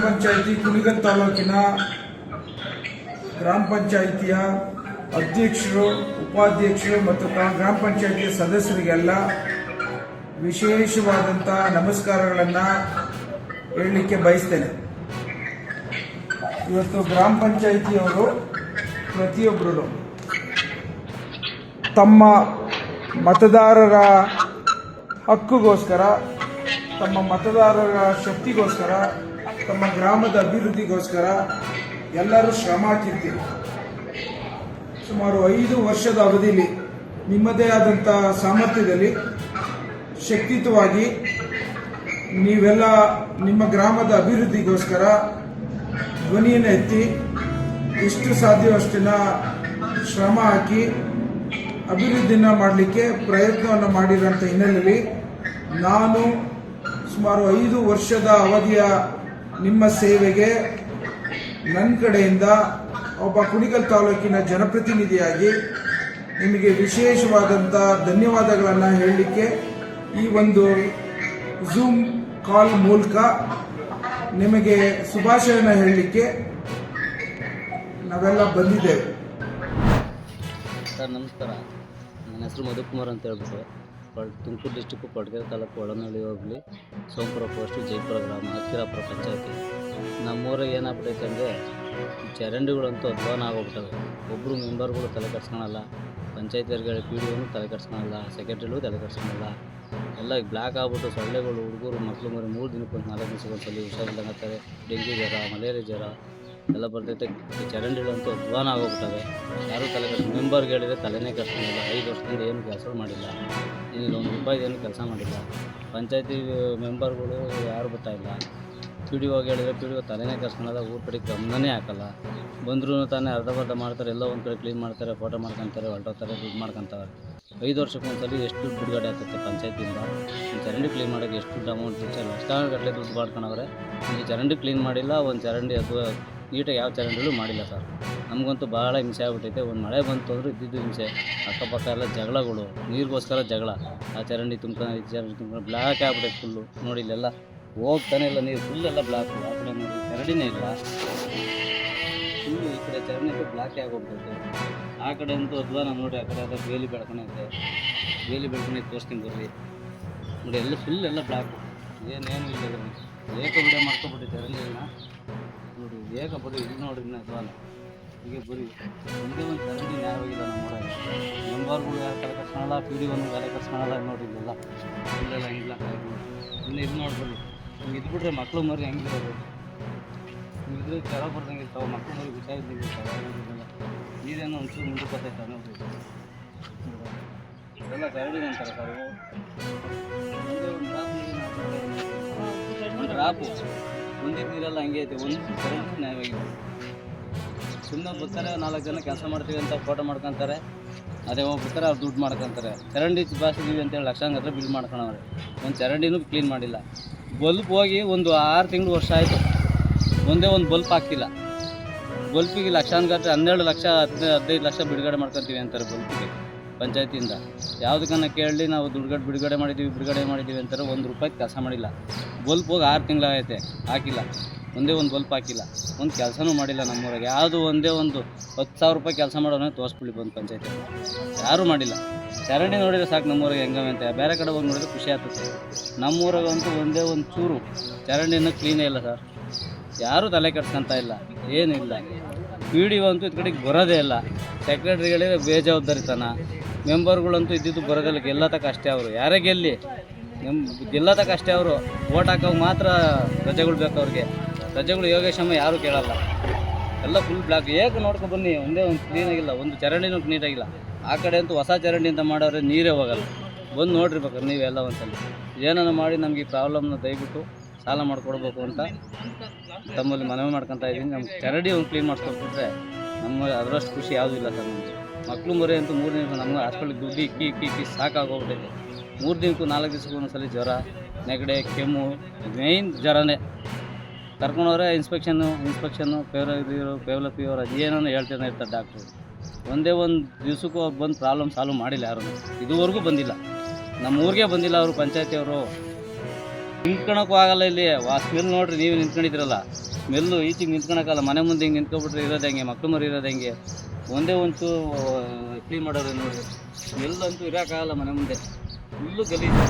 ಪಂಚಾಯಿತಿ ಕುಣಿಗಲ್ ತಾಲೂಕಿನ ಗ್ರಾಮ ಪಂಚಾಯಿತಿಯ ಅಧ್ಯಕ್ಷರು, ಉಪಾಧ್ಯಕ್ಷರು ಮತ್ತು ಗ್ರಾಮ ಪಂಚಾಯಿತಿಯ ಸದಸ್ಯರಿಗೆಲ್ಲ ವಿಶೇಷವಾದಂಥ ನಮಸ್ಕಾರಗಳನ್ನು ಹೇಳಲಿಕ್ಕೆ ಬಯಸ್ತೇನೆ. ಇವತ್ತು ಗ್ರಾಮ ಪಂಚಾಯಿತಿಯವರು ಪ್ರತಿಯೊಬ್ಬರು ತಮ್ಮ ಮತದಾರರ ಹಕ್ಕುಗೋಸ್ಕರ, ತಮ್ಮ ಮತದಾರರ ಶಕ್ತಿಗೋಸ್ಕರ, ತಮ್ಮ ಗ್ರಾಮದ ಅಭಿವೃದ್ಧಿಗೋಸ್ಕರ ಎಲ್ಲರೂ ಶ್ರಮ ಹಾಕಿರ್ತೀರಿ. ಸುಮಾರು 5 ವರ್ಷದ ಅವಧಿಯಲ್ಲಿ ನಿಮ್ಮದೇ ಆದಂಥ ಸಾಮರ್ಥ್ಯದಲ್ಲಿ ಶಕ್ತಿಯುತವಾಗಿ ನೀವೆಲ್ಲ ನಿಮ್ಮ ಗ್ರಾಮದ ಅಭಿವೃದ್ಧಿಗೋಸ್ಕರ ಧ್ವನಿಯನ್ನು ಎತ್ತಿ ಎಷ್ಟು ಸಾಧ್ಯವಷ್ಟನ್ನ ಶ್ರಮ ಹಾಕಿ ಅಭಿವೃದ್ಧಿನ ಮಾಡಲಿಕ್ಕೆ ಪ್ರಯತ್ನವನ್ನು ಮಾಡಿರೋಂಥ ಹಿನ್ನೆಲೆಯಲ್ಲಿ ನಾನು ಸುಮಾರು 5 ವರ್ಷದ ಅವಧಿಯ ನಿಮ್ಮ ಸೇವೆಗೆ ನನ್ನ ಕಡೆಯಿಂದ ಒಬ್ಬ ಕುಣಿಗಲ್ ತಾಲೂಕಿನ ಜನಪ್ರತಿನಿಧಿಯಾಗಿ ನಿಮಗೆ ವಿಶೇಷವಾದಂಥ ಧನ್ಯವಾದಗಳನ್ನು ಹೇಳಲಿಕ್ಕೆ ಈ ಒಂದು ಝೂಮ್ ಕಾಲ್ ಮೂಲಕ ನಿಮಗೆ ಶುಭಾಶಯನ ಹೇಳಲಿಕ್ಕೆ ನಾವೆಲ್ಲ ಬಂದಿದ್ದೇವೆ. ಸರ್ ನಮಸ್ಕಾರ, ನನ್ನ ಹೆಸರು ಮಧುಕುಮಾರ್ ಅಂತ ಹೇಳ್ಬಿಟ್ಟು ತುಮಕೂರು ಡಿಸ್ಟಿಕ್ಕು ಕೊಡಗೆರೆ ತಾಲೂಕು ಒಳನಳ್ಳಿ ಹೋಗ್ಲಿ ಸೋಮಪುರ ಪೋಸ್ಟು ಜೈಪುರ ಗ್ರಾಮ ಹತ್ತಿರಾಪುರ ಪಂಚಾಯತಿ. ನಮ್ಮೂರಿಗೆ ಏನಾಗ್ಬಿಟ್ಟೈತೆ ಅಂದರೆ ಚರಂಡಿಗಳಂತೂ ಅಧ್ವಾನ ಆಗೋಗ್ಬಿಟ್ಟವೆ. ಒಬ್ಬರು ಮೆಂಬರ್ಗಳು ತಲೆ ಕೆಡ್ಸ್ಕೊಳಲ್ಲ, ಪಂಚಾಯತಿಯವ್ರಿಗೆ ಪಿ ಡಿ ಒನು ತಲೆ ಕೆಡ್ಸ್ಕೊಳಲ್ಲ, ಸೆಕ್ರೆಟರಿಗಳು ತಲೆ ಕೆಡ್ಸ್ಕೊಳಲ್ಲ. ಎಲ್ಲ ಬ್ಲ್ಯಾಕ್ ಆಗ್ಬಿಟ್ಟು ಸೊಳ್ಳೆಗಳು, ಹುಡುಗರು, ಮಕ್ಕಳು ಮರಿ 3 ದಿನಕ್ಕೊಂದು 4 ದಿವಸಕ್ಕೊಂದ್ಸಲಿ ಹುಷಾರಿಲ್ದಂಗೆ ಆಗ್ತಾರೆ. ಡೆಂಗ್ಯೂ ಜ್ವರ, ಮಲೇರಿಯಾ ಜ್ವರ ಎಲ್ಲ ಬರ್ತೈತೆ. ಚರಂಡಿಗಳಂತೂ ಅಧ್ವಾನ ಆಗೋಗ್ಬಿಟ್ಟವೆ. ಯಾರೂ ತಲೆ ಮೆಂಬರ್ಗೆ ಹೇಳಿದರೆ ತಲೆನೇ ಕೆಡ್ಸ್ಕೊಂಡಿಲ್ಲ. 5 ವರ್ಷದಿಂದ ಏನು ಕೆಲಸ ಮಾಡಿಲ್ಲ, ಏನಿಲ್ಲ, 1 ರೂಪಾಯಿ ಏನು ಕೆಲಸ ಮಾಡಿಲ್ಲ. ಪಂಚಾಯತಿ ಮೆಂಬರ್ಗಳು ಯಾರು ಬರ್ತಾಯಿಲ್ಲ. ಪಿ ಡಿ ಒಗೆ ಹೇಳಿದರೆ ಪಿ ಡಿ ಒ ತಲೆನೇ ಕೆಡ್ಸ್ಕೊಳ್ಳೋಲ್ಲ, ಊರ ಕಡೆ ಗಮನನೇ ಹಾಕಲ್ಲ. ಬಂದರೂ ತಾನೇ ಅರ್ಧ ಮಾಡ್ತಾರೆ, ಎಲ್ಲ ಒಂದು ಕಡೆ ಕ್ಲೀನ್ ಮಾಡ್ತಾರೆ, ಫೋಟೋ ಮಾಡ್ಕೊತಾರೆ, ಹೊರಟೋಗ್ತಾರೆ, ದುಡ್ಡು ಮಾಡ್ಕೊತಾರೆ. 5 ವರ್ಷಕ್ಕೊಂದ್ಸಲಿ ಎಷ್ಟು ದುಡ್ಡು ಬಿಡುಗಡೆ ಆಗ್ತೈತೆ ಪಂಚಾಯತಿಯಿಂದ. ಈ ಚರಂಡಿ ಕ್ಲೀನ್ ಮಾಡೋಕ್ಕೆ ಎಷ್ಟು ದುಡ್ಡು ಅಮೌಂಟ್ ಲಕ್ಷಗಟ್ಟಲೆ ದುಡ್ಡು ಮಾಡ್ಕೊಂಡವ್ರೆ. ಈ ಚರಂಡಿ ಕ್ಲೀನ್ ಮಾಡಿಲ್ಲ, ಒಂದು ಚರಂಡಿ ಅಥವಾ ನೀಟಾಗಿ ಯಾವ ಚರಂಡಿಗಳು ಮಾಡಿಲ್ಲ ಸರ್. ನಮಗಂತೂ ಭಾಳ ಹಿಂಸೆ ಆಗ್ಬಿಟ್ಟೈತೆ. ಒಂದು ಮಳೆ ಬಂತು ಅಂದರೂ ಇದ್ದಿದ್ದು ಹಿಂಸೆ. ಅಕ್ಕಪಕ್ಕ ಎಲ್ಲ ಜಗಳಗಳು, ನೀರಿಗೋಸ್ಕರ ಜಗಳ. ಆ ಚರಂಡಿ ತುಂಬ್ಕೊಂಡು ಬ್ಲ್ಯಾಕ್ ಆಗ್ಬಿಟ್ಟೈತೆ ಫುಲ್ಲು. ನೋಡಿ ಇಲ್ಲೆಲ್ಲ ಹೋಗ್ತಾನೆ ಇಲ್ಲ ನೀರು, ಫುಲ್ಲೆಲ್ಲ ಬ್ಲ್ಯಾಕು. ಆ ಕಡೆ ನೋಡಿ ಚರಂಡಿನೇ ಇಲ್ಲ ಫುಲ್ಲು. ಈ ಕಡೆ ಚರಂಡಿ ಬ್ಲ್ಯಾಕೇ ಆಗೋಗ್ಬಿಟ್ಟೈತೆ. ಆ ಕಡೆ ಅಂತೂ ಅಧ್ವಾನ ನೋಡಿ. ಆ ಕಡೆ ಎಲ್ಲ ಬೇಲಿ ಬೆಳ್ಕೊಂಡೈತೆ, ಬೇಲಿ ಬೆಳ್ಕೊಂಡೈತೆ, ತೋರಿಸ್ತೀನಿ ಬರ್ರಿ. ನೋಡಿ ಎಲ್ಲ ಫುಲ್ ಎಲ್ಲ ಬ್ಲ್ಯಾಕು, ಏನೇನು ಇಲ್ಲ. ಏಕ ಬಿಡ ಮಾಡ್ಕೊಬಿಟ್ಟು ಚರಂಡಿಗಳನ್ನ ನೋಡಿ, ಏಕ ಬರೀ ಇಲ್ಲಿ ನೋಡ್ರಿ ಇನ್ನು ಅಧ್ವಾನ. ಹೀಗೆ ಬರೀ ಒಂದೇ ಒಂದು ಚರಂಡಿ ನ್ಯಾಯವಾಗಿಲ್ಲ ನಮ್ಮೂರಾಗ. ಮೆಂಬರ್ಗಳು ಯಾರು ತಲೆ ಕಟ್ಸ್ಕೊಳಲ್ಲ, ಪಿ ಡಿ ಒನು ತಲೆ ಕಟ್ಸ್ಕೊಳಲ್ಲ. ನೋಡಿ ಇಲ್ಲೆಲ್ಲ ಇಲ್ಲೆಲ್ಲ ಹಿಂಗಿಲ್ಲ. ಇನ್ನು ಇದು ನೋಡ್ಬರ್ರಿ, ಹಿಂಗೆ ಇದ್ಬಿಟ್ರೆ ಮಕ್ಕಳು ಮರಿ ಹೆಂಗಿರೋದು. ಇದ್ರೆ ಜ್ವರ ಬರ್ದಂಗೆ ಇರ್ತಾವೆ, ಮಕ್ಕಳು ಮರಿ ಹುಷಾರಿದ್ದಂಗೆ ಇರ್ತಾವೆ. ನೀರೇನೋ ಒಂಚೂರು ಮುಂದಕ್ಕೆ ಬರ್ತೈತೆ ನೋಡ್ರಿ. ಇದೆಲ್ಲ ಚರಂಡಿ ಅಂತಾರೆ ಸರ್. ಒಂದು ಡ್ರಾಪು ಮುಂದಿನ ನೀರೆಲ್ಲ ಹಂಗೆ ಐತೆ. ಒಂದು ಚರಂಡಿ ನ್ಯಾಯವಾಗಿದೆ. ಸುಮ್ಮನೆ ಬರ್ತಾರೆ, 4 ಜನ ಕೆಲಸ ಮಾಡ್ತೀವಿ ಅಂತ ಫೋಟೋ ಮಾಡ್ಕೊತಾರೆ. ಅದೇ ಹೋಗ್ಬಿಡ್ತಾರೆ, ಅವ್ರು ದುಡ್ಡು ಮಾಡ್ಕೊತಾರೆ. ಚರಂಡಿ ಬಾಸಿದೀವಿ ಅಂತೇಳಿ ಲಕ್ಷಾಂಗಟ್ಟಲೆ ಬಿಲ್ ಮಾಡ್ಕೊಳವ್ರೆ. ಒಂದು ಚರಂಡಿನೂ ಕ್ಲೀನ್ ಮಾಡಿಲ್ಲ. ಬಲ್ಪ್ ಹೋಗಿ ಒಂದು 6 ತಿಂಗಳು ವರ್ಷ ಆಯಿತು, ಒಂದೇ ಒಂದು ಬಲ್ಪ್ ಹಾಕ್ತಿಲ್ಲ. ಬಲ್ಪಿಗೆ ಲಕ್ಷಾಂಗಟ್ಟಲೆ 12 ಲಕ್ಷ 15 ಲಕ್ಷ ಬಿಡುಗಡೆ ಮಾಡ್ಕೊತೀವಿ ಅಂತಾರೆ ಬಲ್ಪಿಗೆ ಪಂಚಾಯತಿಯಿಂದ. ಯಾವುದಕ್ಕನ್ನ ಕೇಳಲಿ ನಾವು ಬಿಡುಗಡೆ ಮಾಡಿದ್ದೀವಿ ಅಂತಾರೆ. 1 ರೂಪಾಯಿ ಕೆಲಸ ಮಾಡಿಲ್ಲ. ಬಲ್ಪ್ ಹೋಗಿ 6 ತಿಂಗಳಾಗೈತೆ, ಹಾಕಿಲ್ಲ. ಒಂದೇ ಒಂದು ಬಲ್ಪ್ ಹಾಕಿಲ್ಲ. ಒಂದು ಕೆಲಸನೂ ಮಾಡಿಲ್ಲ ನಮ್ಮೂರಾಗೆ. ಯಾವುದು ಒಂದೇ ಒಂದು 10,000 ರೂಪಾಯಿ ಕೆಲಸ ಮಾಡೋಣ ತೋರಿಸ್ಬಿಡಿ ಬಂದು ಪಂಚಾಯತಿ. ಯಾರೂ ಮಾಡಿಲ್ಲ. ಚರಂಡಿ ನೋಡಿದರೆ ಸಾಕು ನಮ್ಮೂರಾಗೆ ಹೆಂಗವೆ ಅಂತ. ಬೇರೆ ಕಡೆ ಹೋಗಿ ನೋಡಿದ್ರೆ ಖುಷಿ ಆಗ್ತದೆ. ನಮ್ಮೂರಾಗಂತೂ ಒಂದೇ ಒಂದು ಚೂರು ಚರಂಡಿನ ಕ್ಲೀನೇ ಇಲ್ಲ ಸರ್. ಯಾರೂ ತಲೆ ಕೆಡ್ಸ್ಕೊತ ಇಲ್ಲ, ಏನಿಲ್ಲ. ಪಿ ಡಿ ಒ ಅಂತೂ ಇದು ಕಡೆಗೆ ಬರೋದೇ ಇಲ್ಲ. ಸೆಕ್ರೆಟ್ರಿಗಳೇ ಬೇಜವಾಬ್ದಾರಿತನ. ಮೆಂಬರ್ಗಳಂತೂ ಇದ್ದಿದ್ದು ಬರೋದಿಲ್ಲ. ಗೆಲ್ಲತಕ್ಕ ಅಷ್ಟೇ ಅವರು. ಯಾರೇ ಗೆಲ್ಲಿ ಗೆಲ್ಲತಕ್ಕ ಅಷ್ಟೇ ಅವರು. ಓಟ್ ಹಾಕೋಕೆ ಮಾತ್ರ ರಜೆಗಳು ಬೇಕು ಅವ್ರಿಗೆ. ರಜೆಗಳು ಯೋಗೇಶಮ್ಮ ಯಾರೂ ಕೇಳಲ್ಲ. ಎಲ್ಲ ಫುಲ್ ಬ್ಲ್ಯಾಕ್. ಏಕೆ ನೋಡ್ಕೊಂಡು ಬನ್ನಿ, ಒಂದೇ ಒಂದು ಕ್ಲೀನಾಗಿಲ್ಲ, ಒಂದು ಚರಂಡಿನೂ ನೀಟಾಗಿಲ್ಲ. ಆ ಕಡೆ ಅಂತೂ ಹೊಸ ಚರಂಡಿ ಅಂತ ಮಾಡೋರೆ ನೀರೇ ಹೋಗಲ್ಲ. ಬಂದು ನೋಡಿರ್ಬೇಕಾರೆ ನೀವೆಲ್ಲ ಒಂದ್ಸಲ. ಏನಾರು ಮಾಡಿ ನಮಗೆ ಈ ಪ್ರಾಬ್ಲಮ್ನ ದಯವಿಟ್ಟು ಸಾಲ ಮಾಡಿಕೊಡ್ಬೇಕು ಅಂತ ತಮ್ಮಲ್ಲಿ ಮನವಿ ಮಾಡ್ಕೊತಾ ಇದ್ದೀನಿ. ನಮ್ಮ ಚರಂಡಿ ಒಂದು ಕ್ಲೀನ್ ಮಾಡಿಸ್ಕೊಟ್ಬಿಟ್ರೆ ನಮ್ಮ ಅದರಷ್ಟು ಖುಷಿ ಯಾವುದೂ ಇಲ್ಲ ಸರ್ ನಮಗೆ. ಮಕ್ಕಳು ಮರಿ ಅಂತೂ 3 ದಿನ ನಮ್ಗೆ ಹಾಸ್ಪಿಟ್ಲಿಗೆ ದುಡ್ಡು ಇಕ್ಕಿ ಸಾಕಾಗೋಗ್ಬಿಟ್ಟೈತೆ. 3 ದಿನಕ್ಕೂ 4 ದಿವಸಕ್ಕೂ ಒಂದ್ಸಲ ಜ್ವರ, ನೆಗಡೆ, ಕೆಮ್ಮು, ಮೇಯ್ನ್ ಜ್ವರನೇ. ಕರ್ಕೊಂಡವ್ರೆ ಇನ್ಸ್ಪೆಕ್ಷನ್ನು ಫೇವರ್ ಫೀವರ್ ಅದೇನೋ ಹೇಳ್ತಾನೆ ಇರ್ತಾರೆ ಡಾಕ್ಟ್ರು. ಒಂದೇ ಒಂದು ದಿವಸಕ್ಕೂ ಬಂದು ಪ್ರಾಬ್ಲಮ್ ಸಾಲ್ವ್ ಮಾಡಿಲ್ಲ ಯಾರೂ. ಇದುವರೆಗೂ ಬಂದಿಲ್ಲ. ನಮ್ಮ ಊರಿಗೆ ಬಂದಿಲ್ಲ ಅವರು ಪಂಚಾಯತಿಯವರು. ನಿಂತ್ಕೊಳಕ್ಕೂ ಆಗಲ್ಲ ಇಲ್ಲಿ ಸ್ಮೆಲ್ ನೋಡ್ರಿ ನೀವು ನಿಂತ್ಕೊಂಡಿದ್ರಲ್ಲ ಸ್ಮೆಲ್ಲು ಈಚೆಗೆ ನಿಂತ್ಕೊಳಕ್ಕಲ್ಲ. ಮನೆ ಮುಂದೆ ಹಿಂಗೆ ನಿಂತ್ಕೊಬಿಟ್ರೆ ಇರೋದು ಹೆಂಗೆ, ಮಕ್ಳು ಮರಿ ಇರೋದು ಹೆಂಗೆ, ಒಂದೇ ಒಂಚೂ ಕ್ಲೀನ್ ಮಾಡೋರು ನೋಡಿರಿ. ಸ್ಮೆಲ್ ಅಂತೂ ಇರೋಕ್ಕಾಗಲ್ಲ ಮನೆ ಮುಂದೆ, ಫುಲ್ಲು ಗಲೀಜು.